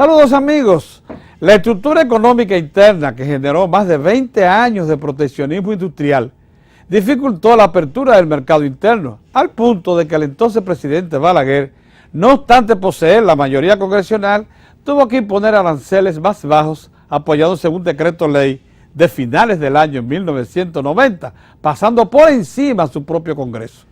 Saludos amigos. La estructura económica interna que generó más de 20 años de proteccionismo industrial dificultó la apertura del mercado interno, al punto de que el entonces presidente Balaguer, no obstante poseer la mayoría congresional, tuvo que imponer aranceles más bajos apoyados en un decreto ley de finales del año 1990, pasando por encima su propio Congreso.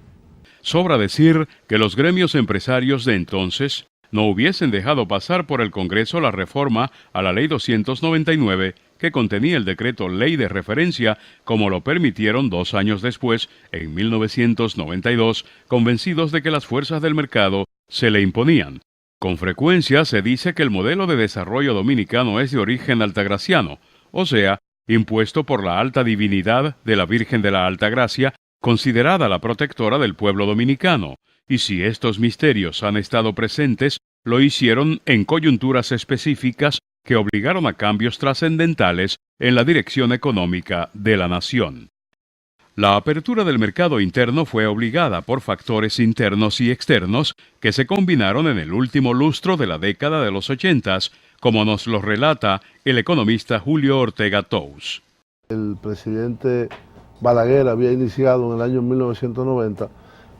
Sobra decir que los gremios empresarios de entonces no hubiesen dejado pasar por el Congreso la reforma a la Ley 299 que contenía el decreto ley de referencia, como lo permitieron 2 años después, en 1992, convencidos de que las fuerzas del mercado se le imponían. Con frecuencia se dice que el modelo de desarrollo dominicano es de origen altagraciano, o sea, impuesto por la alta divinidad de la Virgen de la Altagracia, considerada la protectora del pueblo dominicano, y si estos misterios han estado presentes, lo hicieron en coyunturas específicas que obligaron a cambios trascendentales en la dirección económica de la nación. La apertura del mercado interno fue obligada por factores internos y externos que se combinaron en el último lustro de la década de los 80s, como nos lo relata el economista Julio Ortega Tous. El presidente Balaguer había iniciado en el año 1990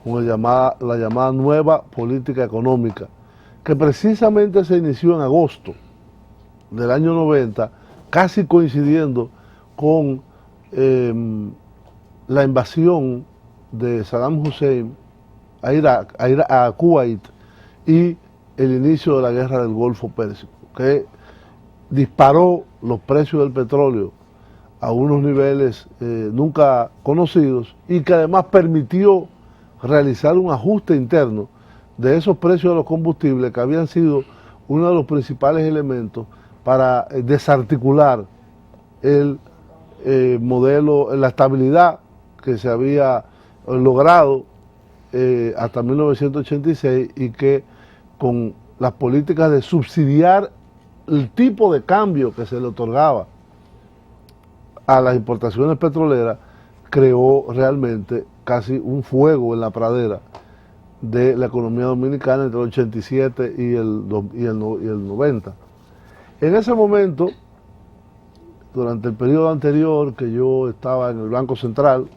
con la llamada nueva política económica, que precisamente se inició en agosto del año 90, casi coincidiendo con la invasión de Saddam Hussein a Irak, a Kuwait, y el inicio de la guerra del Golfo Pérsico, que disparó los precios del petróleo a unos niveles nunca conocidos y que además permitió realizar un ajuste interno de esos precios de los combustibles que habían sido uno de los principales elementos para desarticular el modelo, la estabilidad que se había logrado hasta 1986 y que con las políticas de subsidiar el tipo de cambio que se le otorgaba a las importaciones petroleras creó realmente casi un fuego en la pradera de la economía dominicana entre el 87 y el 90. En ese momento, durante el periodo anterior que yo estaba en el Banco Central,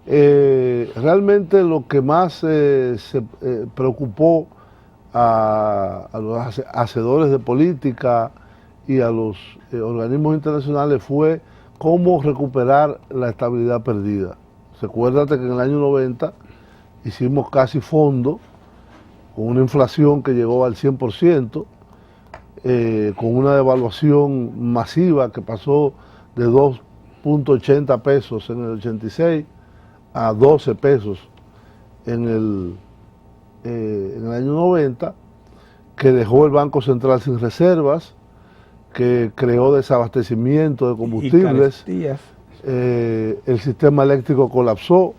realmente lo que más se preocupó a los hacedores de política y a los organismos internacionales fue cómo recuperar la estabilidad perdida. Recuérdate que en el año 90 hicimos casi fondo, con una inflación que llegó al 100%, con una devaluación masiva que pasó de 2.80 pesos en el 86 a 12 pesos en el año 90, que dejó el Banco Central sin reservas, que creó desabastecimiento de combustibles, el sistema eléctrico colapsó.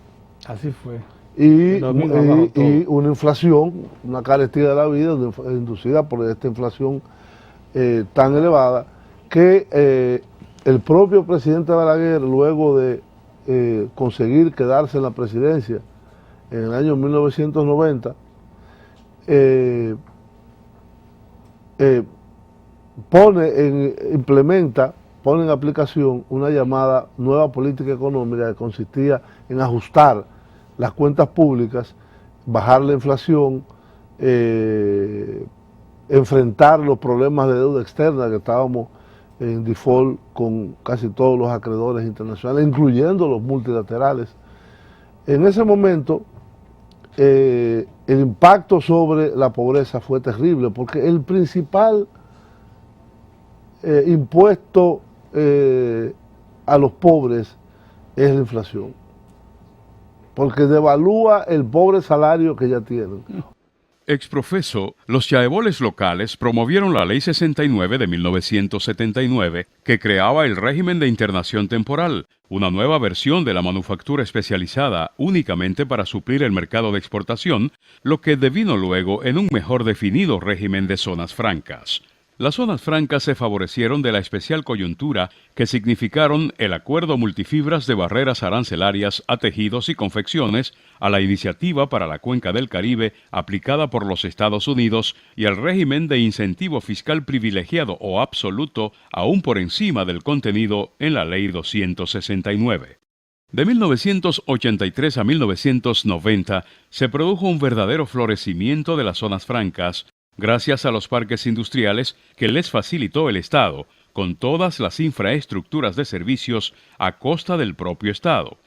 Así fue. Y una inflación, una carestía de la vida inducida por esta inflación tan elevada, que el propio presidente Balaguer, luego de conseguir quedarse en la presidencia en el año 1990, pone en aplicación una llamada nueva política económica que consistía en ajustar las cuentas públicas, bajar la inflación, enfrentar los problemas de deuda externa, que estábamos en default con casi todos los acreedores internacionales, incluyendo los multilaterales. En ese momento, el impacto sobre la pobreza fue terrible, porque el principal impuesto a los pobres es la inflación, porque devalúa el pobre salario que ya tienen. Exprofeso, los chaeboles locales promovieron la Ley 69 de 1979, que creaba el régimen de internación temporal, una nueva versión de la manufactura especializada únicamente para suplir el mercado de exportación, lo que devino luego en un mejor definido régimen de zonas francas. Las zonas francas se favorecieron de la especial coyuntura que significaron el Acuerdo Multifibras de Barreras Arancelarias a Tejidos y Confecciones, a la Iniciativa para la Cuenca del Caribe aplicada por los Estados Unidos y al régimen de incentivo fiscal privilegiado o absoluto aún por encima del contenido en la Ley 269. De 1983 a 1990 se produjo un verdadero florecimiento de las zonas francas, gracias a los parques industriales que les facilitó el Estado, con todas las infraestructuras de servicios a costa del propio Estado.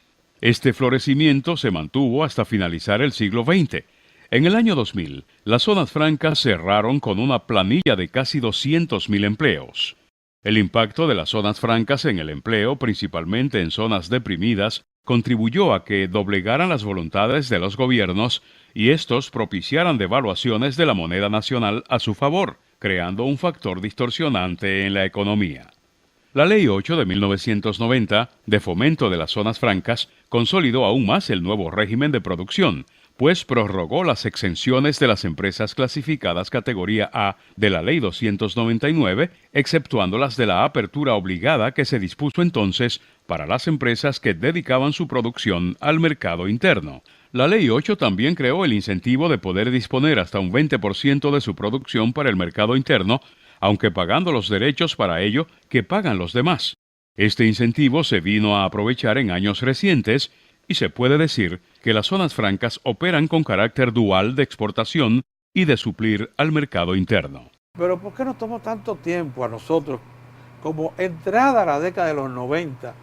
Este florecimiento se mantuvo hasta finalizar el siglo XX. En el año 2000, las zonas francas cerraron con una planilla de casi 200.000 empleos. El impacto de las zonas francas en el empleo, principalmente en zonas deprimidas, contribuyó a que doblegaran las voluntades de los gobiernos y estos propiciaran devaluaciones de la moneda nacional a su favor, creando un factor distorsionante en la economía. La Ley 8 de 1990, de fomento de las zonas francas, consolidó aún más el nuevo régimen de producción, pues prorrogó las exenciones de las empresas clasificadas categoría A de la Ley 299, exceptuando las de la apertura obligada que se dispuso entonces para las empresas que dedicaban su producción al mercado interno. La Ley 8 también creó el incentivo de poder disponer hasta un 20% de su producción para el mercado interno, aunque pagando los derechos para ello que pagan los demás. Este incentivo se vino a aprovechar en años recientes y se puede decir que las zonas francas operan con carácter dual de exportación y de suplir al mercado interno. Pero ¿por qué nos tomó tanto tiempo a nosotros, como entrada a la década de los 90,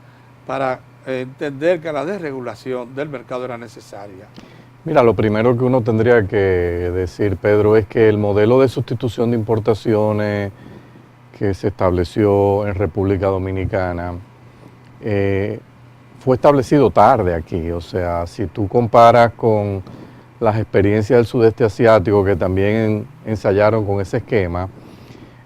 para entender que la desregulación del mercado era necesaria? Mira, lo primero que uno tendría que decir, Pedro, es que el modelo de sustitución de importaciones que se estableció en República Dominicana fue establecido tarde aquí. O sea, si tú comparas con las experiencias del sudeste asiático que también ensayaron con ese esquema,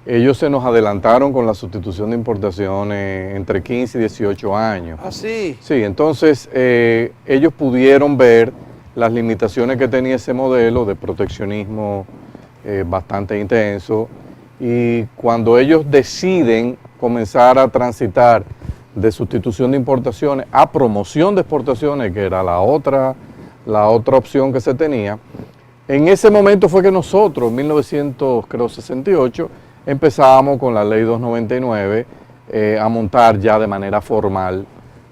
ellos se nos adelantaron con la sustitución de importaciones entre 15 y 18 años. ¿Ah, sí? Sí, entonces ellos pudieron ver las limitaciones que tenía ese modelo de proteccionismo bastante intenso, y cuando ellos deciden comenzar a transitar de sustitución de importaciones a promoción de exportaciones, que era la otra opción que se tenía, en ese momento fue que nosotros, en 1968, empezábamos con la Ley 299 a montar ya de manera formal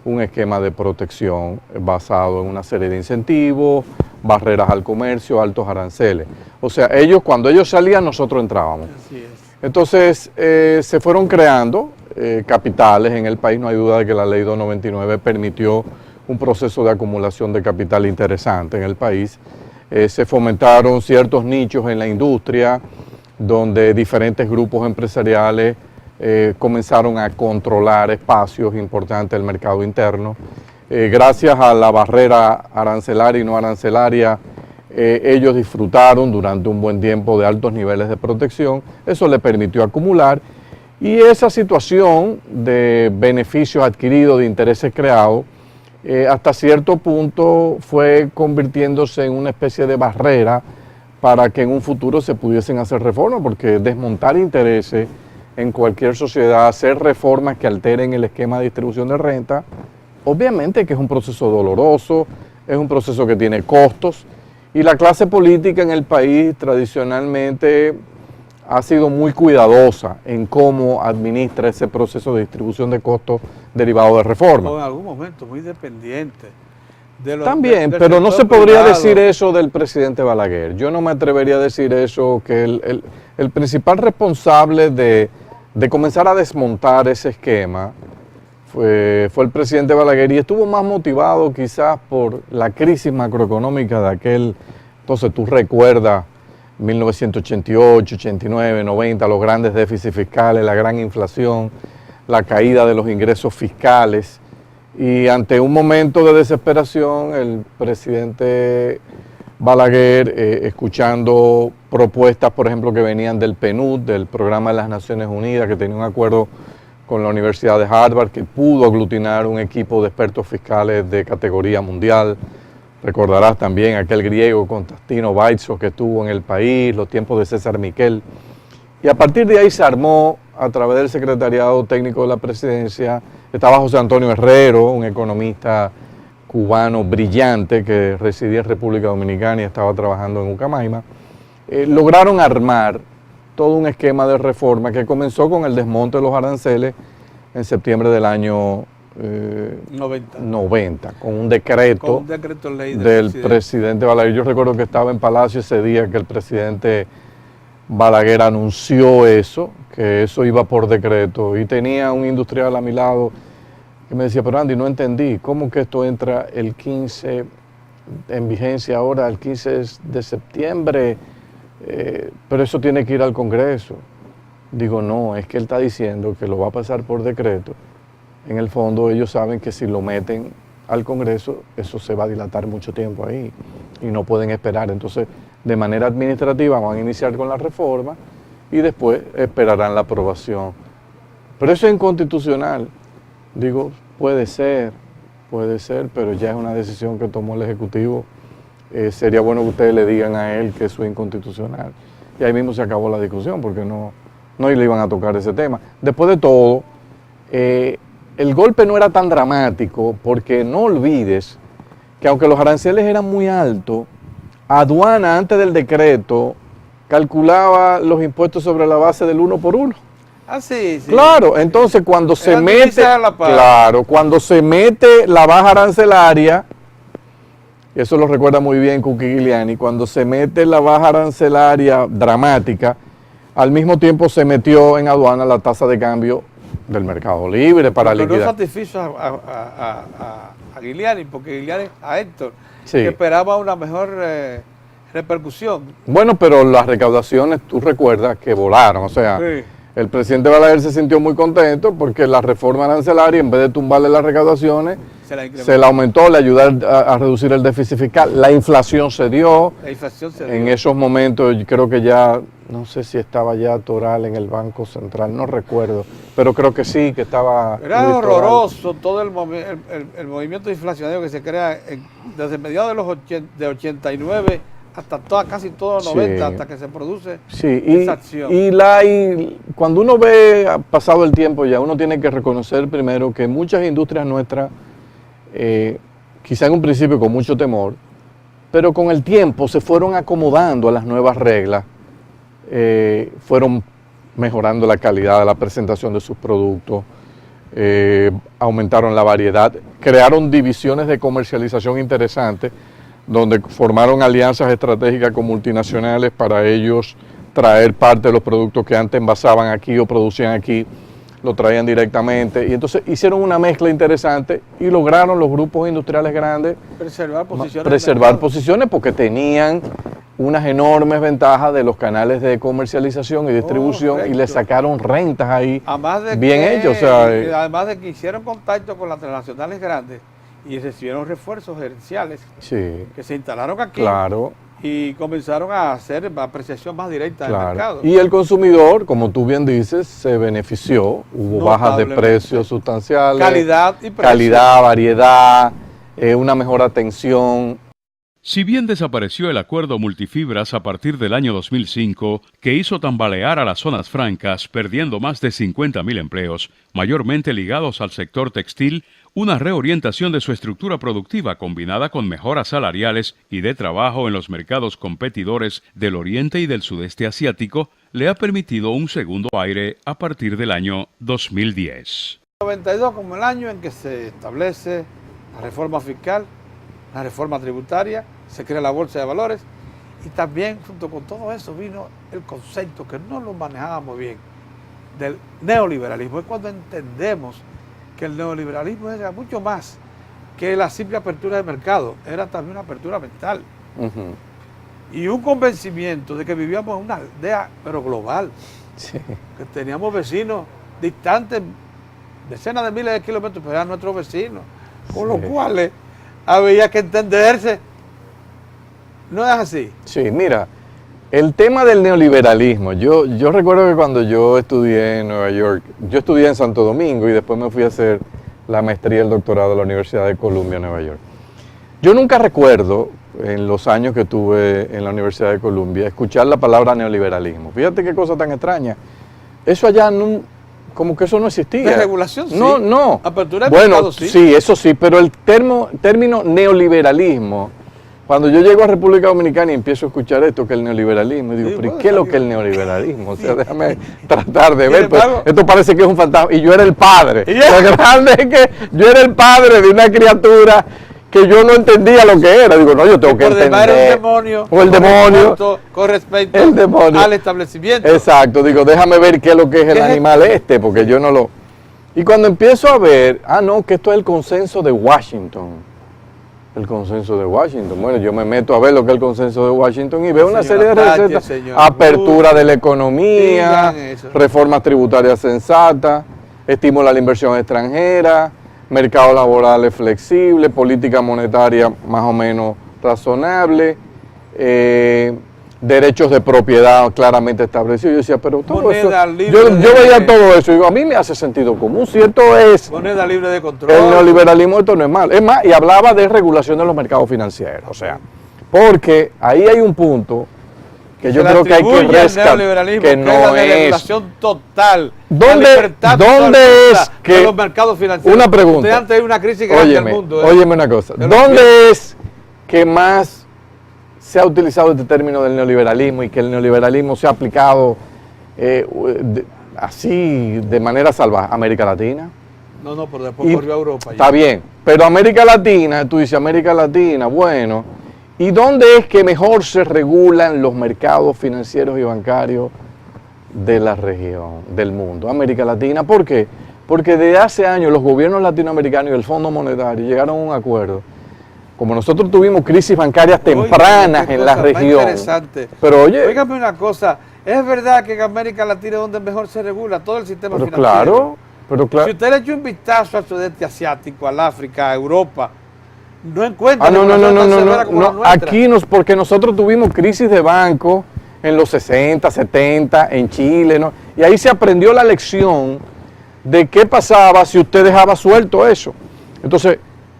un esquema de protección basado en una serie de incentivos, barreras al comercio, altos aranceles. O sea, cuando ellos salían, nosotros entrábamos. Así es. Entonces, se fueron creando capitales en el país. No hay duda de que la Ley 299 permitió un proceso de acumulación de capital interesante en el país. Se fomentaron ciertos nichos en la industria, donde diferentes grupos empresariales comenzaron a controlar espacios importantes del mercado interno. Gracias a la barrera arancelaria y no arancelaria, ellos disfrutaron durante un buen tiempo de altos niveles de protección. Eso les permitió acumular, y esa situación de beneficios adquiridos, de intereses creados, hasta cierto punto fue convirtiéndose en una especie de barrera para que en un futuro se pudiesen hacer reformas, porque desmontar intereses en cualquier sociedad, hacer reformas que alteren el esquema de distribución de renta, obviamente que es un proceso doloroso, es un proceso que tiene costos, y la clase política en el país tradicionalmente ha sido muy cuidadosa en cómo administra ese proceso de distribución de costos derivado de reformas. O en algún momento muy dependiente. También, pero no se podría decir eso del presidente Balaguer. Yo no me atrevería a decir eso, que el principal responsable de comenzar a desmontar ese esquema fue el presidente Balaguer, y estuvo más motivado quizás por la crisis macroeconómica de aquel. Entonces tú recuerdas 1988, 89, 90, los grandes déficits fiscales, la gran inflación, la caída de los ingresos fiscales. Y ante un momento de desesperación, el presidente Balaguer, escuchando propuestas, por ejemplo, que venían del PNUD, del Programa de las Naciones Unidas, que tenía un acuerdo con la Universidad de Harvard, que pudo aglutinar un equipo de expertos fiscales de categoría mundial. Recordarás también aquel griego Constantino Vaitsos que estuvo en el país, los tiempos de César Miquel. Y a partir de ahí se armó, a través del Secretariado Técnico de la Presidencia, estaba José Antonio Herrero, un economista cubano brillante que residía en República Dominicana y estaba trabajando en Ucamaima. Lograron armar todo un esquema de reforma que comenzó con el desmonte de los aranceles en septiembre del año 90, con un decreto ley del presidente Balaguer. Yo recuerdo que estaba en Palacio ese día que el presidente Balaguer anunció eso, que eso iba por decreto, y tenía un industrial a mi lado que me decía, pero Andy, no entendí, ¿cómo que esto entra el 15 en vigencia ahora, el 15 de septiembre? Pero eso tiene que ir al Congreso. Digo, no, es que él está diciendo que lo va a pasar por decreto. En el fondo ellos saben que si lo meten al Congreso, eso se va a dilatar mucho tiempo ahí y no pueden esperar. Entonces, de manera administrativa van a iniciar con la reforma y después esperarán la aprobación. Pero eso es inconstitucional. Digo, puede ser, pero ya es una decisión que tomó el Ejecutivo. Sería bueno que ustedes le digan a él que eso es inconstitucional. Y ahí mismo se acabó la discusión porque no le iban a tocar ese tema. Después de todo, el golpe no era tan dramático porque no olvides que aunque los aranceles eran muy altos, Aduana antes del decreto calculaba los impuestos sobre la base del 1 por 1. Ah, sí, sí. Claro, entonces cuando se mete, cuando se mete la baja arancelaria, eso lo recuerda muy bien Kuki Giuliani, cuando se mete la baja arancelaria dramática, al mismo tiempo se metió en aduana la tasa de cambio del mercado libre para liquidar. No satisfizo a Giuliani, porque Giuliani, a Héctor, sí, que esperaba una mejor repercusión. Bueno, pero las recaudaciones, tú recuerdas que volaron, o sea, sí, el presidente Balaguer se sintió muy contento porque la reforma arancelaria, en vez de tumbarle las recaudaciones, se la aumentó, le ayudó a reducir el déficit fiscal. La inflación se dio. En esos momentos, yo creo que ya, no sé si estaba ya Toral en el Banco Central, no recuerdo, pero creo que sí, que estaba. Era horroroso todo el movimiento inflacionario que se crea desde mediados de 89 hasta casi todo los 90, sí, hasta que se produce esa acción. Y cuando uno ve pasado el tiempo ya, uno tiene que reconocer primero que muchas industrias nuestras, quizá en un principio con mucho temor, pero con el tiempo se fueron acomodando a las nuevas reglas, fueron mejorando la calidad de la presentación de sus productos, aumentaron la variedad, crearon divisiones de comercialización interesantes, donde formaron alianzas estratégicas con multinacionales para ellos traer parte de los productos que antes envasaban aquí o producían aquí, lo traían directamente. Y entonces hicieron una mezcla interesante y lograron los grupos industriales grandes preservar posiciones porque tenían unas enormes ventajas de los canales de comercialización y distribución, y le sacaron rentas ahí bien hechas. O sea, además de que hicieron contacto con las transnacionales grandes y recibieron refuerzos gerenciales, sí, que se instalaron aquí, claro, y comenzaron a hacer apreciación más directa, claro, del mercado. Y el consumidor, como tú bien dices, se benefició, hubo bajas de precios sustanciales, calidad y precio, calidad, variedad, una mejor atención. Si bien desapareció el acuerdo multifibras a partir del año 2005, que hizo tambalear a las zonas francas, perdiendo más de 50.000 empleos, mayormente ligados al sector textil, una reorientación de su estructura productiva combinada con mejoras salariales y de trabajo en los mercados competidores del oriente y del sudeste asiático le ha permitido un segundo aire a partir del año 2010. 92 como el año en que se establece la reforma fiscal, la reforma tributaria, se crea la bolsa de valores y también junto con todo eso vino el concepto que no lo manejábamos bien del neoliberalismo. Es cuando entendemos que el neoliberalismo era mucho más que la simple apertura de mercado, era también una apertura mental. Y un convencimiento de que vivíamos en una aldea, pero global, sí, que teníamos vecinos distantes, decenas de miles de kilómetros, pero eran nuestros vecinos, con los cuales había que entenderse. ¿No es así? Sí, mira, el tema del neoliberalismo, yo recuerdo que cuando yo estudié en Nueva York, yo estudié en Santo Domingo y después me fui a hacer la maestría y el doctorado en la Universidad de Columbia, Nueva York. Yo nunca recuerdo en los años que tuve en la Universidad de Columbia, escuchar la palabra neoliberalismo. Fíjate qué cosa tan extraña. Eso allá no, como que eso no existía. De regulación, sí. No, no. Apertura de bueno, mercado, sí. Sí, eso sí, pero el término neoliberalismo, cuando yo llego a República Dominicana y empiezo a escuchar esto, que es el neoliberalismo, digo, Sí, pero bueno, ¿qué es lo está que es el bien. neoliberalismo? O sea, déjame tratar de Sin ver, pues, embargo- esto parece que es un fantasma. Y yo era el padre. Y ya- Lo grande es que yo era el padre de una criatura que yo no entendía lo que era. Digo, no, yo tengo que Por demás era entender. un demonio. O el con demonio. respecto- Con respecto El demonio. al establecimiento. Exacto, digo, déjame ver qué es lo que es el ¿Qué es animal este, porque yo no lo... Y cuando empiezo a ver, no, que esto es el consenso de Washington. El consenso de Washington. Bueno, yo me meto a ver lo que es el consenso de Washington y veo una serie de Señora Táchira, recetas. señor Apertura Bush, de la economía, digan eso. reformas tributarias sensatas, estímulo a la inversión extranjera, mercados laborales flexibles, política monetaria más o menos razonable, derechos de propiedad claramente establecidos. Yo decía, pero todo Moneda eso... libre Yo de- veía todo eso y digo, a mí me hace sentido común. Si esto es... Moneda libre de control. El neoliberalismo, esto no es malo. Es más, y hablaba de regulación de los mercados financieros. O sea, porque ahí hay un punto que yo Se le creo que hay atribuye que al rescatar, neoliberalismo, que es la no de es. regulación total. ¿Dónde- la libertad dónde absoluta es que- de los mercados financieros? Una pregunta. Usted antes de una crisis grande Óyeme, del mundo. óyeme una cosa. De los ¿Dónde es que más se ha utilizado este término del neoliberalismo y que el neoliberalismo se ha aplicado así de manera salvaje? América Latina. No, pero después Y corrió a Europa. Está bien, pero América Latina, tú dices América Latina, bueno, ¿y dónde es que mejor se regulan los mercados financieros y bancarios de la región, del mundo? América Latina, ¿por qué? Porque desde hace años los gobiernos latinoamericanos y el Fondo Monetario llegaron a un acuerdo. Como nosotros tuvimos crisis bancarias tempranas Qué en la cosa más región. interesante. Pero oye, Óigame una cosa, es verdad que en América Latina es donde mejor se regula todo el sistema pero financiero. claro. Si usted le echa un vistazo al sudeste asiático, al África, a Europa, no encuentra No, regulación tan severa como la nuestra. Aquí porque nosotros tuvimos crisis de banco en los 60, 70, en Chile, ¿no? Y ahí se aprendió la lección de qué pasaba si usted dejaba suelto eso. Entonces,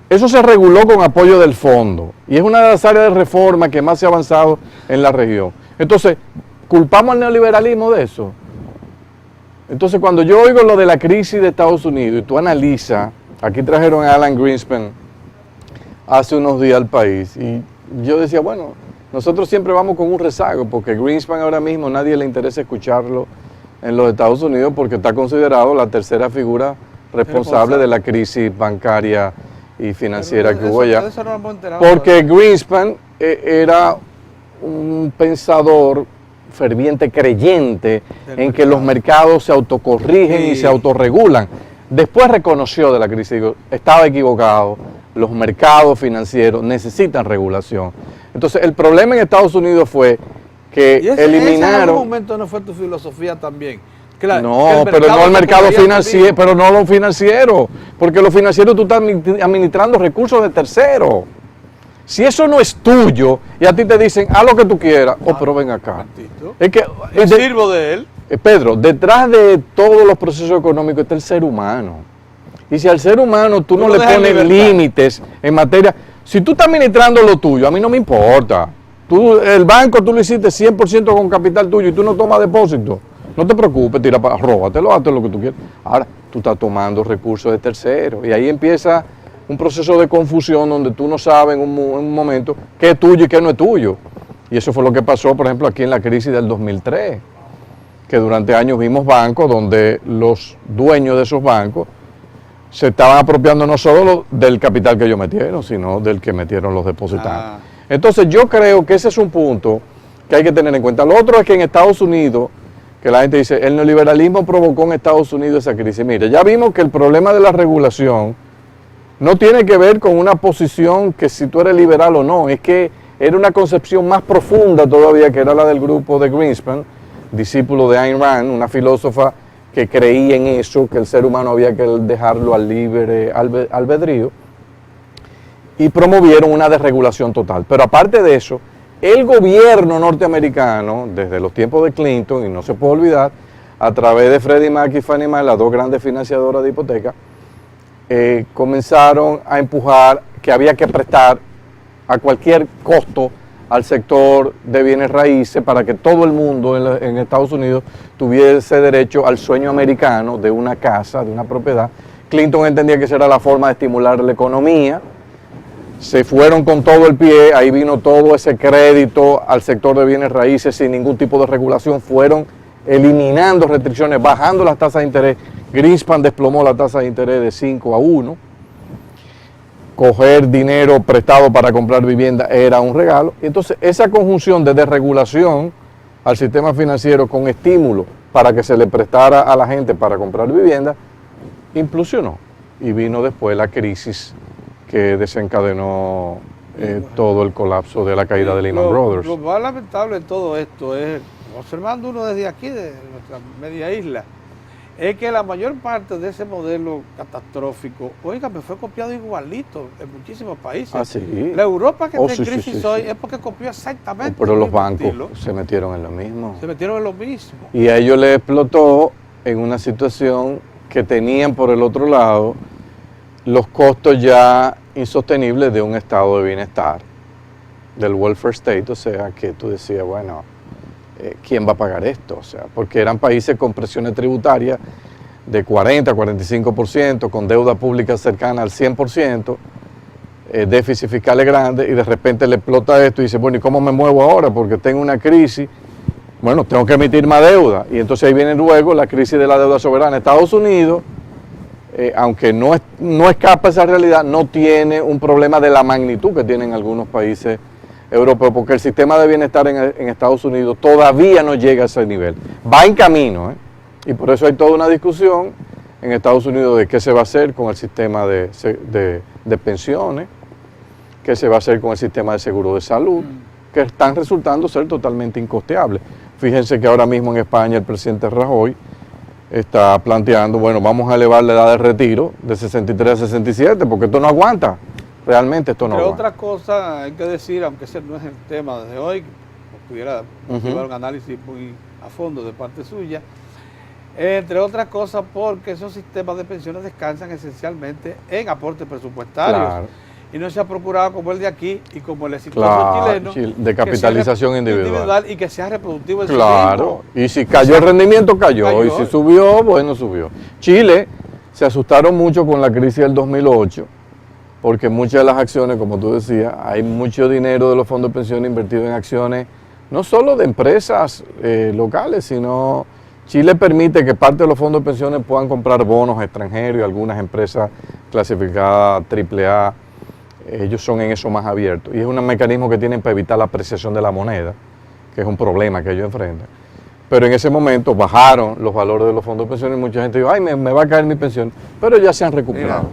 eso se reguló con apoyo del fondo y es una de las áreas de reforma que más se ha avanzado en la región. Entonces, ¿culpamos al neoliberalismo de eso? Entonces, cuando yo oigo lo de la crisis de Estados Unidos y tú analizas, aquí trajeron a Alan Greenspan hace unos días al país y yo decía, bueno, nosotros siempre vamos con un rezago porque Greenspan ahora mismo nadie le interesa escucharlo en los Estados Unidos porque está considerado la tercera figura responsable de la crisis bancaria y financiera Pero que hubo allá. de eso no nos hemos enterado. Porque Greenspan era un pensador ferviente creyente en que los mercados se autocorrigen y Sí. se autorregulan. Después reconoció de la crisis, digo, estaba equivocado, los mercados financieros necesitan regulación. Entonces, el problema en Estados Unidos fue que Y esa en eliminaron... algún momento no fue tu filosofía también. Claro, que No, pero no el mercado financiero, pero no lo financiero, porque lo financiero tú estás administrando recursos de terceros. Si eso no es tuyo y a ti te dicen, haz lo que tú quieras, pero ven acá. Es que, ¿Me sirvo de él? Pedro, detrás de todos los procesos económicos está el ser humano. Y si al ser humano tú no lo le dejas en pones libertad. límites en materia, si tú estás administrando lo tuyo, a mí no me importa. El banco tú lo hiciste 100% con capital tuyo y tú no tomas depósito. No te preocupes, róbatelo, hazte lo que tú quieras. Ahora, tú estás tomando recursos de terceros y ahí empieza un proceso de confusión donde tú no sabes en un momento qué es tuyo y qué no es tuyo. Y eso fue lo que pasó, por ejemplo, aquí en la crisis del 2003, que durante años vimos bancos donde los dueños de esos bancos se estaban apropiando no solo del capital que ellos metieron, sino del que metieron los depositantes. Entonces yo creo que ese es un punto que hay que tener en cuenta. Lo otro es que en Estados Unidos, que la gente dice, el neoliberalismo provocó en Estados Unidos esa crisis. Mire, ya vimos que el problema de la regulación no tiene que ver con una posición que si tú eres liberal o no, es que era una concepción más profunda todavía, que era la del grupo de Greenspan, discípulo de Ayn Rand, una filósofa que creía en eso, que el ser humano había que dejarlo al libre albedrío, y promovieron una desregulación total. Pero aparte de eso, el gobierno norteamericano, desde los tiempos de Clinton, y no se puede olvidar, a través de Freddie Mac y Fannie Mae, las dos grandes financiadoras de hipoteca, comenzaron a empujar que había que prestar a cualquier costo al sector de bienes raíces para que todo el mundo en Estados Unidos tuviese derecho al sueño americano de una casa, de una propiedad. Clinton entendía que esa era la forma de estimular la economía. Se fueron con todo el pie, ahí vino todo ese crédito al sector de bienes raíces sin ningún tipo de regulación, fueron eliminando restricciones, bajando las tasas de interés. Greenspan desplomó la tasa de interés de 5 a 1. Coger dinero prestado para comprar vivienda era un regalo. Y entonces esa conjunción de desregulación al sistema financiero con estímulo para que se le prestara a la gente para comprar vivienda, implosionó. Y vino después la crisis que desencadenó todo el colapso de la caída de Lehman Brothers. Lo más lamentable de todo esto es, observando uno desde aquí, de nuestra media isla, es que la mayor parte de ese modelo catastrófico, me fue copiado igualito en muchísimos países. Ah, sí. La Europa que está en sí, crisis sí, hoy sí. es porque copió exactamente Pero el los mismo bancos estilo. se metieron en lo mismo. Se metieron en lo mismo. Y a ellos les explotó en una situación que tenían por el otro lado los costos ya insostenibles de un estado de bienestar, del welfare state, o sea, que tú decías, bueno, ¿quién va a pagar esto? O sea, porque eran países con presiones tributarias de 40, 45%, con deuda pública cercana al 100%, déficit fiscales grandes, y de repente le explota esto y dice, bueno, ¿y cómo me muevo ahora? Porque tengo una crisis, bueno, tengo que emitir más deuda. Y entonces ahí viene luego la crisis de la deuda soberana. Estados Unidos, aunque no escapa esa realidad, no tiene un problema de la magnitud que tienen algunos países europeos, porque el sistema de bienestar en Estados Unidos todavía no llega a ese nivel. Va en camino, y por eso hay toda una discusión en Estados Unidos de qué se va a hacer con el sistema de pensiones, qué se va a hacer con el sistema de seguro de salud, que están resultando ser totalmente incosteables. Fíjense que ahora mismo en España el presidente Rajoy está planteando, bueno, vamos a elevar la edad de retiro de 63 a 67, porque esto no aguanta, realmente esto no aguanta. Otra cosa hay que decir, aunque ese no es el tema de hoy, pudiera llevar un análisis muy a fondo de parte suya, entre otras cosas porque esos sistemas de pensiones descansan esencialmente en aportes presupuestarios. Claro. Y no se ha procurado como el de aquí y como el exitoso chileno, de capitalización individual y que sea reproductivo en claro, sí mismo. Y si cayó el rendimiento, cayó, y si subió, bueno, subió. Chile se asustaron mucho con la crisis del 2008, porque muchas de las acciones, como tú decías, hay mucho dinero de los fondos de pensiones invertido en acciones, no solo de empresas locales, sino Chile permite que parte de los fondos de pensiones puedan comprar bonos extranjeros y algunas empresas clasificadas AAA. Ellos son en eso más abiertos. Y es un mecanismo que tienen para evitar la apreciación de la moneda, que es un problema que ellos enfrentan. Pero en ese momento bajaron los valores de los fondos de pensiones y mucha gente dijo, ay, me va a caer mi pensión. Pero ya se han recuperado.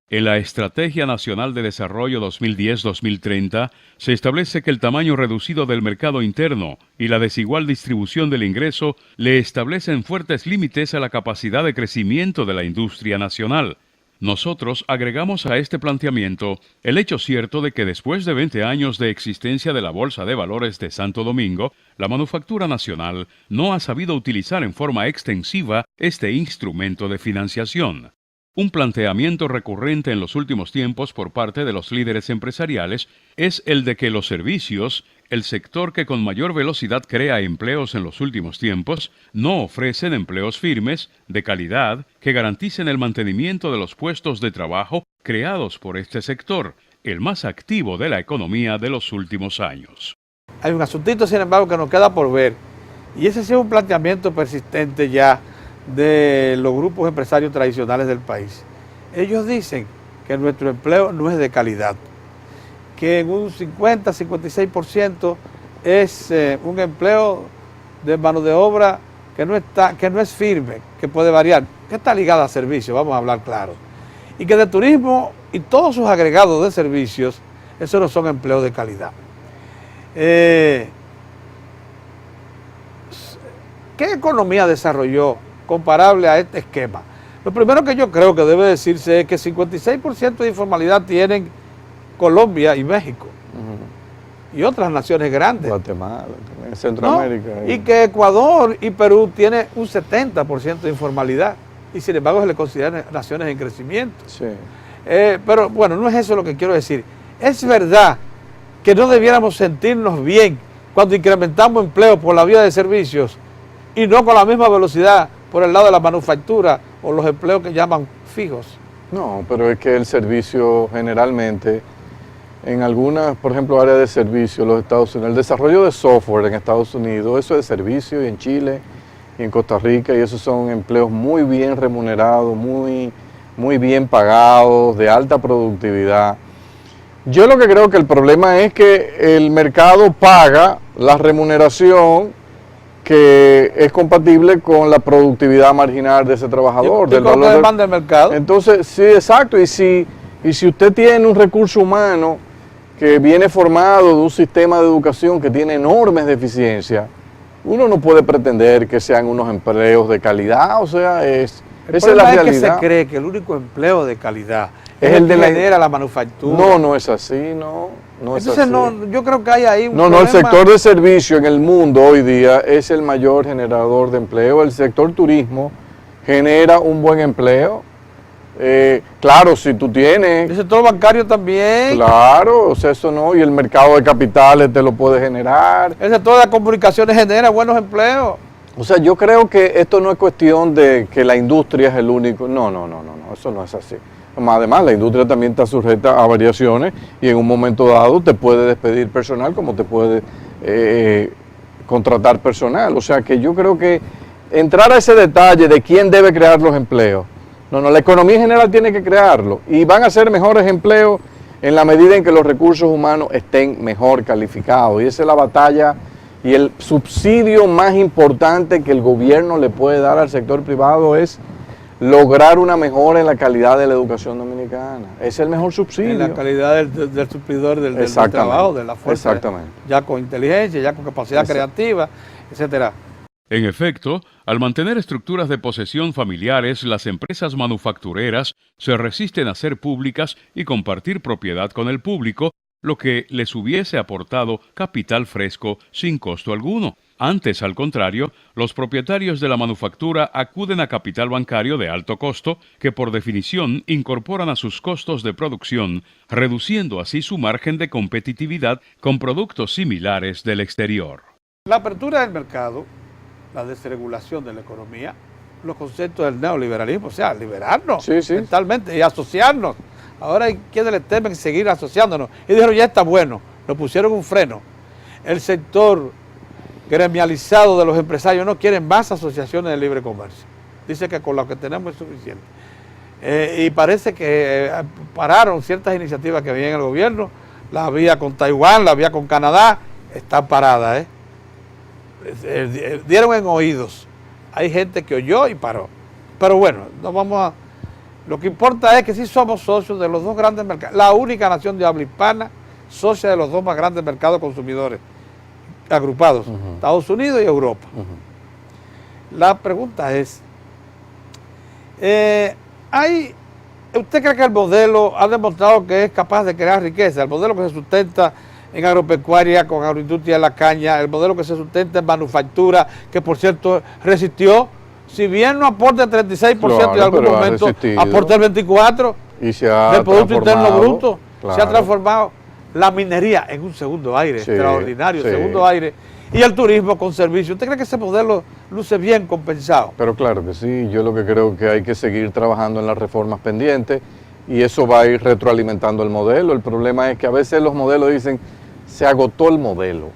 En la Estrategia Nacional de Desarrollo 2010-2030 se establece que el tamaño reducido del mercado interno y la desigual distribución del ingreso le establecen fuertes límites a la capacidad de crecimiento de la industria nacional. Nosotros agregamos a este planteamiento el hecho cierto de que después de 20 años de existencia de la Bolsa de Valores de Santo Domingo, la manufactura nacional no ha sabido utilizar en forma extensiva este instrumento de financiación. Un planteamiento recurrente en los últimos tiempos por parte de los líderes empresariales es el de que los servicios, el sector que con mayor velocidad crea empleos en los últimos tiempos, no ofrecen empleos firmes, de calidad, que garanticen el mantenimiento de los puestos de trabajo creados por este sector, el más activo de la economía de los últimos años. Hay un asuntito, sin embargo, que nos queda por ver, y ese es un planteamiento persistente ya de los grupos empresarios tradicionales del país. Ellos dicen que nuestro empleo no es de calidad, que en un 50-56% es un empleo de mano de obra que no es firme, que puede variar, que está ligada a servicios, vamos a hablar claro, y que de turismo y todos sus agregados de servicios, esos no son empleos de calidad. ¿Qué economía desarrolló comparable a este esquema? Lo primero que yo creo que debe decirse es que 56% de informalidad tienen Colombia y México, y otras naciones grandes. Guatemala, Centroamérica. ¿No? Y que Ecuador y Perú tienen un 70% de informalidad, y sin embargo se les consideran naciones en crecimiento. Sí. Pero bueno, no es eso lo que quiero decir. Es verdad que no debiéramos sentirnos bien cuando incrementamos empleo por la vía de servicios y no con la misma velocidad por el lado de la manufactura o los empleos que llaman fijos? No, pero es que el servicio generalmente, en algunas, por ejemplo, áreas de servicio, los Estados Unidos, el desarrollo de software en Estados Unidos, eso es de servicio, y en Chile y en Costa Rica, y esos son empleos muy bien remunerados, muy bien pagados, de alta productividad. Yo lo que creo que el problema es que el mercado paga la remuneración que es compatible con la productividad marginal de ese trabajador. Del valor que demanda el mercado. Entonces, sí, exacto, y si usted tiene un recurso humano que viene formado de un sistema de educación que tiene enormes deficiencias, uno no puede pretender que sean unos empleos de calidad, o sea, esa es la realidad. Es que se cree que el único empleo de calidad es el de la manufactura. No es así, no es Entonces, así. no, yo creo que hay ahí un No, el sector de servicio en el mundo hoy día es el mayor generador de empleo. El sector turismo genera un buen empleo. Claro, si tú tienes... El sector bancario también. Claro, o sea, eso no, y el mercado de capitales te lo puede generar. El sector de las comunicaciones genera buenos empleos. O sea, yo creo que esto no es cuestión de que la industria es el único. No, eso no es así. Además, la industria también está sujeta a variaciones y en un momento dado te puede despedir personal como te puede contratar personal. O sea, que yo creo que entrar a ese detalle de quién debe crear los empleos. No, la economía en general tiene que crearlo y van a ser mejores empleos en la medida en que los recursos humanos estén mejor calificados. Y esa es la batalla y el subsidio más importante que el gobierno le puede dar al sector privado es lograr una mejora en la calidad de la educación dominicana. Es el mejor subsidio. En la calidad del suplidor del trabajo, de la fuerza. Exactamente. Ya con inteligencia, ya con capacidad creativa, etcétera. En efecto, al mantener estructuras de posesión familiares, las empresas manufactureras se resisten a ser públicas y compartir propiedad con el público, lo que les hubiese aportado capital fresco sin costo alguno. Antes, al contrario, los propietarios de la manufactura acuden a capital bancario de alto costo, que por definición incorporan a sus costos de producción, reduciendo así su margen de competitividad con productos similares del exterior. La apertura del mercado, la desregulación de la economía, los conceptos del neoliberalismo, o sea, liberarnos mentalmente y asociarnos. Ahora hay quienes le temen seguir asociándonos. Y dijeron, ya está bueno, nos pusieron un freno. El sector gremializado de los empresarios no quieren más asociaciones de libre comercio. Dice que con lo que tenemos es suficiente. Y parece que pararon ciertas iniciativas que había en el gobierno, la había con Taiwán, la había con Canadá, están paradas, dieron en oídos. Hay gente que oyó y paró. Pero bueno, no vamos a... Lo que importa es que sí somos socios de los dos grandes mercados, la única nación de habla hispana, socia de los dos más grandes mercados consumidores agrupados, Estados Unidos y Europa. La pregunta es, ¿usted cree que el modelo ha demostrado que es capaz de crear riqueza? El modelo que se sustenta en agropecuaria, con agroindustria de la caña, el modelo que se sustenta en manufactura, que por cierto resistió, si bien no aporta el 36% y en algún momento aporta el 24% del Producto Interno Bruto, se ha transformado la minería en un segundo aire, extraordinario, segundo aire, y el turismo con servicio. ¿Usted cree que ese modelo luce bien compensado? Pero claro que sí, yo lo que creo que hay que seguir trabajando en las reformas pendientes y eso va a ir retroalimentando el modelo. El problema es que a veces los modelos dicen, se agotó el modelo.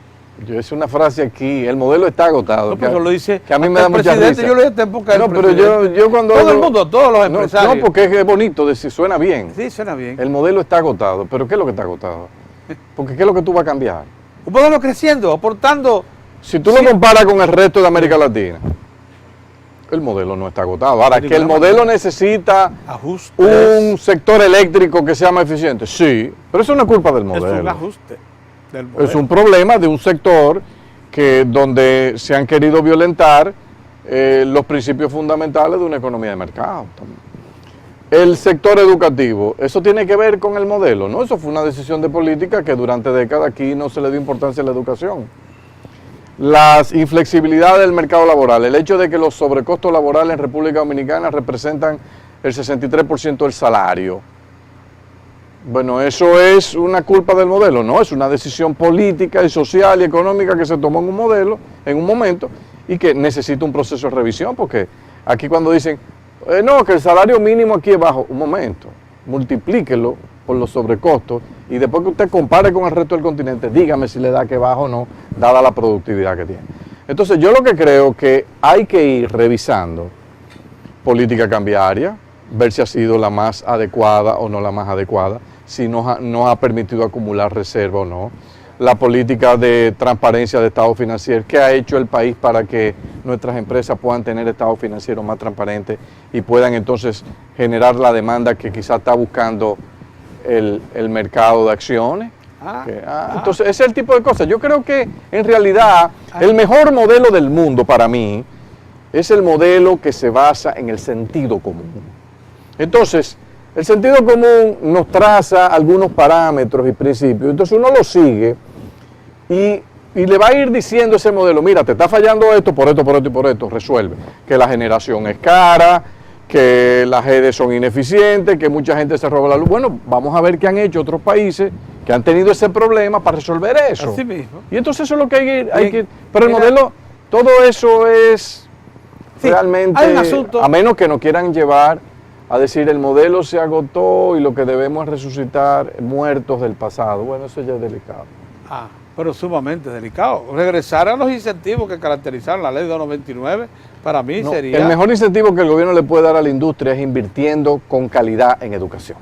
Yo hice una frase aquí, el modelo está agotado. No, pero lo dice que a mí me da mucha risa. Yo lo dije en época del pero yo cuando... Todo el mundo, todos los empresarios. No, porque es bonito, decir, suena bien. Sí, suena bien. El modelo está agotado, pero ¿qué es lo que está agotado? Porque ¿qué es lo que tú vas a cambiar? Un modelo creciendo, aportando... Si tú lo comparas con el resto de América Latina, el modelo no está agotado. Ahora, que el modelo necesita un sector eléctrico que sea más eficiente, sí, pero eso no es culpa del modelo. Es un ajuste del modelo. Es un problema de un sector donde se han querido violentar los principios fundamentales de una economía de mercado. El sector educativo, ¿eso tiene que ver con el modelo? No, eso fue una decisión de política que durante décadas aquí no se le dio importancia a la educación. Las inflexibilidades del mercado laboral, el hecho de que los sobrecostos laborales en República Dominicana representan el 63% del salario. Bueno, eso es una culpa del modelo, no, es una decisión política y social y económica que se tomó en un modelo, en un momento, y que necesita un proceso de revisión, porque aquí cuando dicen, no, que el salario mínimo aquí es bajo, un momento, multiplíquelo por los sobrecostos, y después que usted compare con el resto del continente, dígame si le da que bajo o no, dada la productividad que tiene. Entonces yo lo que creo que hay que ir revisando política cambiaria, ver si ha sido la más adecuada o no la más adecuada, si nos ha permitido acumular reserva o no, la política de transparencia de estado financiero, qué ha hecho el país para que nuestras empresas puedan tener estados financieros más transparentes y puedan entonces generar la demanda que quizás está buscando el mercado de acciones. Entonces ese es el tipo de cosas. Yo creo que en realidad el mejor modelo del mundo para mí es el modelo que se basa en el sentido común. Entonces, el sentido común nos traza algunos parámetros y principios, entonces uno lo sigue y le va a ir diciendo ese modelo, mira, te está fallando esto, por esto, por esto y por esto, resuelve. Que la generación es cara, que las redes son ineficientes, que mucha gente se roba la luz. Bueno, vamos a ver qué han hecho otros países que han tenido ese problema para resolver eso. Así mismo. Y entonces eso es lo que hay que pero el modelo, todo eso es realmente, hay un asunto, a menos que nos quieran llevar a decir el modelo se agotó y lo que debemos es resucitar muertos del pasado. Bueno, eso ya es delicado. Pero sumamente delicado. Regresar a los incentivos que caracterizaron la ley 299, para mí sería... El mejor incentivo que el gobierno le puede dar a la industria es invirtiendo con calidad en educación.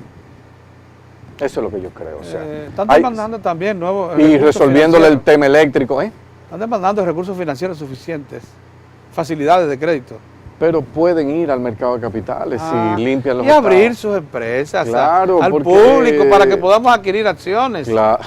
Eso es lo que yo creo. O sea, están demandando también nuevos... Y resolviéndole el tema eléctrico. Están demandando recursos financieros suficientes, facilidades de crédito. Pero pueden ir al mercado de capitales y limpian los y abrir sus empresas claro, al público para que podamos adquirir acciones. Claro.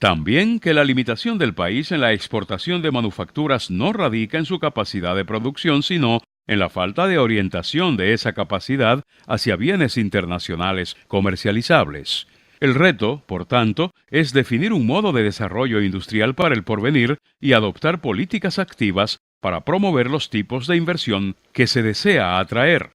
También que la limitación del país en la exportación de manufacturas no radica en su capacidad de producción, sino en la falta de orientación de esa capacidad hacia bienes internacionales comercializables. El reto, por tanto, es definir un modo de desarrollo industrial para el porvenir y adoptar políticas activas para promover los tipos de inversión que se desea atraer.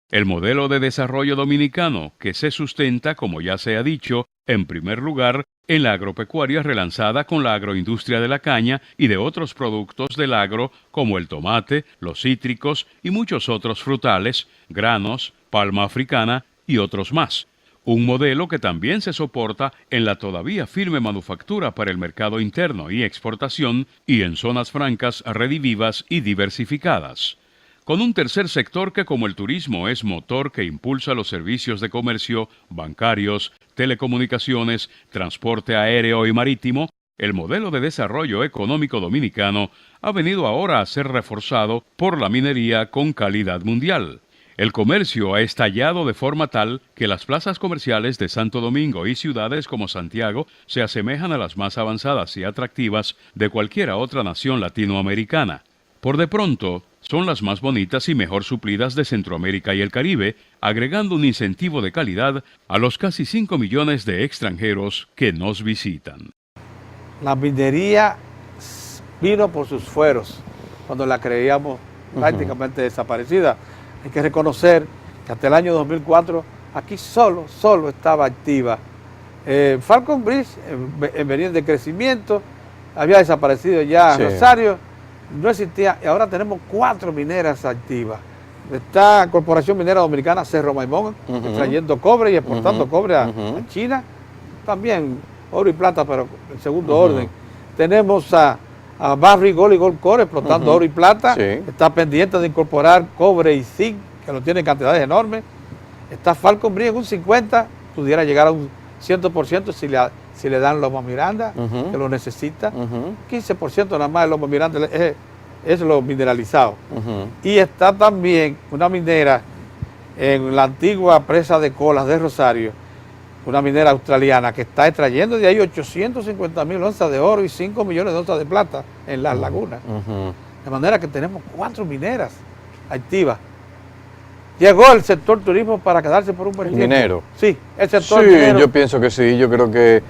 El modelo de desarrollo dominicano, que se sustenta, como ya se ha dicho, en primer lugar, en la agropecuaria relanzada con la agroindustria de la caña y de otros productos del agro como el tomate, los cítricos y muchos otros frutales, granos, palma africana y otros más. Un modelo que también se soporta en la todavía firme manufactura para el mercado interno y exportación y en zonas francas redivivas y diversificadas. Con un tercer sector que como el turismo es motor que impulsa los servicios de comercio, bancarios, telecomunicaciones, transporte aéreo y marítimo, el modelo de desarrollo económico dominicano ha venido ahora a ser reforzado por la minería con calidad mundial. El comercio ha estallado de forma tal que las plazas comerciales de Santo Domingo y ciudades como Santiago se asemejan a las más avanzadas y atractivas de cualquiera otra nación latinoamericana. Por de pronto, son las más bonitas y mejor suplidas de Centroamérica y el Caribe, agregando un incentivo de calidad a los casi 5 millones de extranjeros que nos visitan. La minería vino por sus fueros, cuando la creíamos prácticamente desaparecida. Hay que reconocer que hasta el año 2004 aquí solo estaba activa. Falcon Bridge venía de crecimiento, había desaparecido ya Rosario, no existía, y ahora tenemos 4 mineras activas. Está Corporación Minera Dominicana Cerro Maimón, extrayendo cobre y exportando cobre a China. También oro y plata, pero en segundo orden. Tenemos a Barrick Gold y Gold Core explotando oro y plata. Está pendiente de incorporar cobre y zinc, que lo tiene en cantidades enormes. Está Falcon Bridge en un 50%, pudiera llegar a un 100% si le dan Loma Miranda, que lo necesita. 15% nada más de Loma Miranda es lo mineralizado. Y está también una minera en la antigua presa de Colas de Rosario, una minera australiana que está extrayendo de ahí 850,000 onzas de oro y 5 millones de onzas de plata en las lagunas. De manera que tenemos 4 mineras activas. Llegó el sector turismo para quedarse por un buen tiempo. ¿Minero? Sí, el sector minero. Yo pienso que sí, yo creo que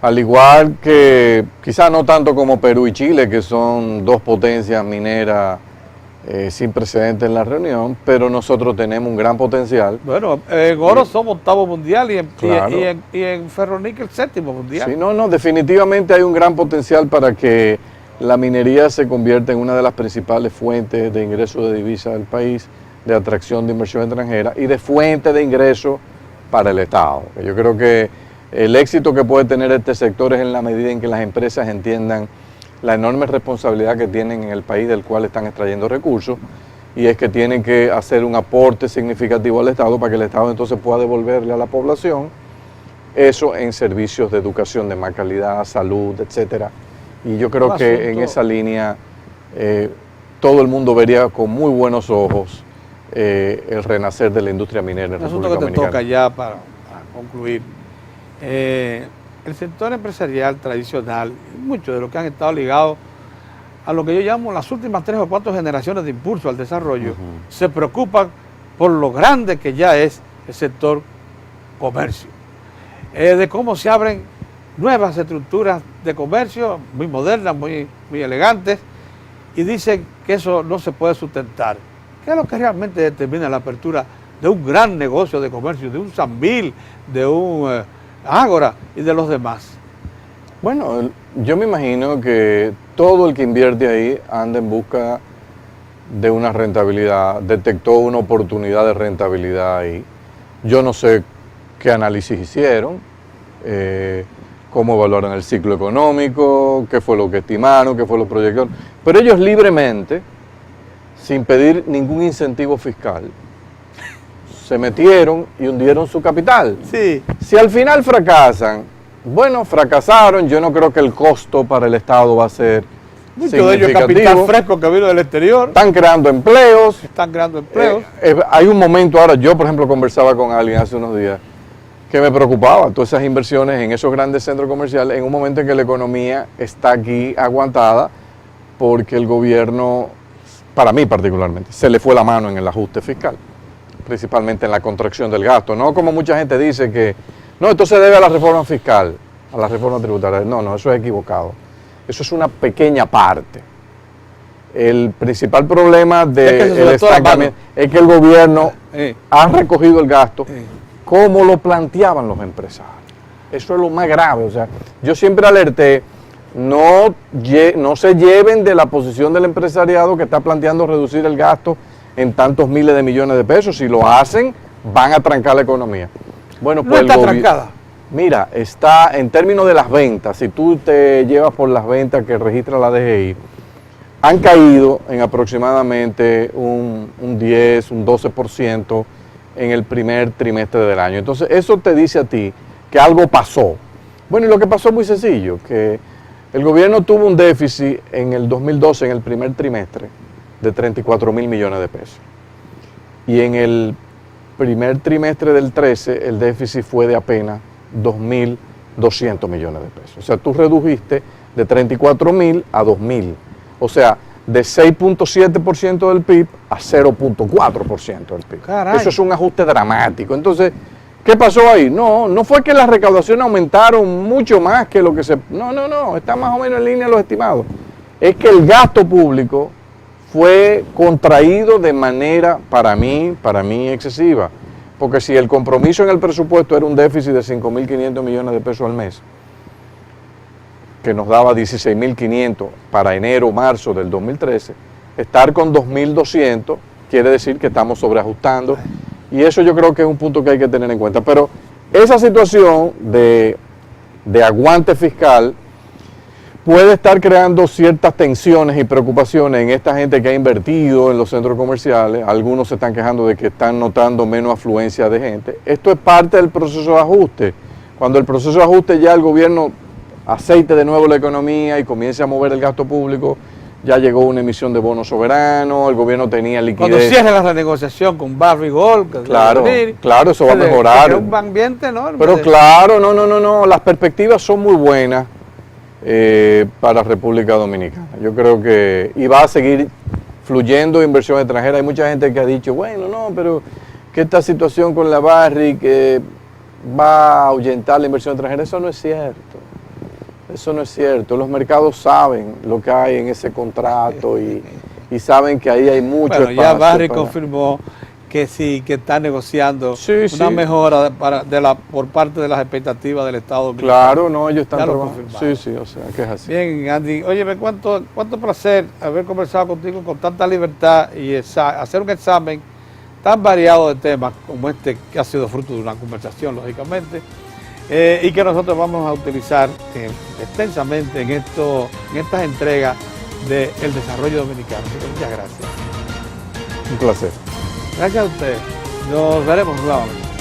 al igual que quizás no tanto como Perú y Chile, que son 2 potencias mineras sin precedentes en la reunión, pero nosotros tenemos un gran potencial. Bueno, en oro somos octavo mundial Claro. y en ferroníquel séptimo mundial. Sí, no, definitivamente hay un gran potencial para que la minería se convierta en una de las principales fuentes de ingreso de divisas del país, de atracción de inversión extranjera y de fuente de ingreso para el Estado. Yo creo que el éxito que puede tener este sector es en la medida en que las empresas entiendan la enorme responsabilidad que tienen en el país del cual están extrayendo recursos, y es que tienen que hacer un aporte significativo al Estado para que el Estado entonces pueda devolverle a la población eso en servicios de educación de más calidad, salud, etcétera. Y yo creo que en esa línea todo el mundo vería con muy buenos ojos el renacer de la industria minera en Un asunto República que te Dominicana. toca ya para concluir. El sector empresarial tradicional, muchos de los que han estado ligados a lo que yo llamo las últimas 3 o 4 generaciones de impulso al desarrollo, se preocupan por lo grande que ya es el sector comercio, de cómo se abren nuevas estructuras de comercio, muy modernas, muy elegantes, y dicen que eso no se puede sustentar. ¿Qué es lo que realmente determina la apertura de un gran negocio de comercio, de un Sambil, de un Ágora y de los demás? Bueno, yo me imagino que todo el que invierte ahí anda en busca de una rentabilidad, detectó una oportunidad de rentabilidad ahí. Yo no sé qué análisis hicieron, cómo evaluaron el ciclo económico, qué fue lo que estimaron, qué fue lo que proyectaron, pero ellos libremente, sin pedir ningún incentivo fiscal, se metieron y hundieron su capital. Sí. Si al final fracasan, bueno, fracasaron, yo no creo que el costo para el Estado va a ser Mucho de ellos es capital fresco que vino del exterior. Están creando empleos. Están creando empleos. Hay un momento ahora, yo por ejemplo conversaba con alguien hace unos días que me preocupaba todas esas inversiones en esos grandes centros comerciales en un momento en que la economía está aquí aguantada porque el gobierno, para mí particularmente, se le fue la mano en el ajuste fiscal, principalmente en la contracción del gasto. No como mucha gente dice que, no, esto se debe a la reforma fiscal, a la reforma tributaria. No, eso es equivocado. Eso es una pequeña parte. El principal problema del estancamiento es que el gobierno ha recogido el gasto como lo planteaban los empresarios. Eso es lo más grave. O sea, yo siempre alerté, no se lleven de la posición del empresariado que está planteando reducir el gasto en tantos miles de millones de pesos. Si lo hacen, van a trancar la economía. Bueno, pues no está trancada. Mira, está en términos de las ventas, si tú te llevas por las ventas que registra la DGI, han caído en aproximadamente un 10, un 12% en el primer trimestre del año. Entonces, eso te dice a ti que algo pasó. Bueno, y lo que pasó es muy sencillo, que el gobierno tuvo un déficit en el 2012, en el primer trimestre, de 34,000 millones de pesos. Y en el primer trimestre del 13, el déficit fue de apenas 2.200 millones de pesos. O sea, tú redujiste de 34,000 a 2.000. O sea, de 6.7% del PIB a 0.4% del PIB. Caray. Eso es un ajuste dramático. Entonces, ¿qué pasó ahí? No fue que las recaudaciones aumentaron mucho más que lo que se... No, está más o menos en línea los estimados. Es que el gasto público fue contraído de manera, para mí excesiva. Porque si el compromiso en el presupuesto era un déficit de 5.500 millones de pesos al mes, que nos daba 16.500 para enero o marzo del 2013, estar con 2.200 quiere decir que estamos sobreajustando, y eso yo creo que es un punto que hay que tener en cuenta. Pero esa situación de aguante fiscal puede estar creando ciertas tensiones y preocupaciones en esta gente que ha invertido en los centros comerciales. Algunos se están quejando de que están notando menos afluencia de gente. Esto es parte del proceso de ajuste. Cuando el proceso de ajuste ya el gobierno aceite de nuevo la economía y comience a mover el gasto público, ya llegó una emisión de bonos soberanos, el gobierno tenía liquidez. Cuando cierre la renegociación con Barrick Gold, claro, eso va a mejorar. Un ambiente enorme. Pero claro, no, las perspectivas son muy buenas para República Dominicana. Yo creo que y va a seguir fluyendo inversión extranjera. Hay mucha gente que ha dicho, bueno, no, pero que esta situación con la Barrick va a ahuyentar la inversión extranjera. Eso no es cierto. Eso no es cierto. Los mercados saben lo que hay en ese contrato y y saben que ahí hay mucho bueno, espacio. ya Barry para... confirmó que sí, que está negociando Sí, una sí. mejora por parte de las expectativas del Estado dominicano. Claro, no, ellos están Ya lo trabajando. confirmaron. Sí, sí, o sea, que es así. Bien, Andy, óyeme, cuánto placer haber conversado contigo con tanta libertad y hacer un examen tan variado de temas como este, que ha sido fruto de una conversación, lógicamente, y que nosotros vamos a utilizar extensamente en estas entregas del desarrollo dominicano. Así que muchas gracias. Un placer. Gracias a ustedes. Nos veremos nuevamente.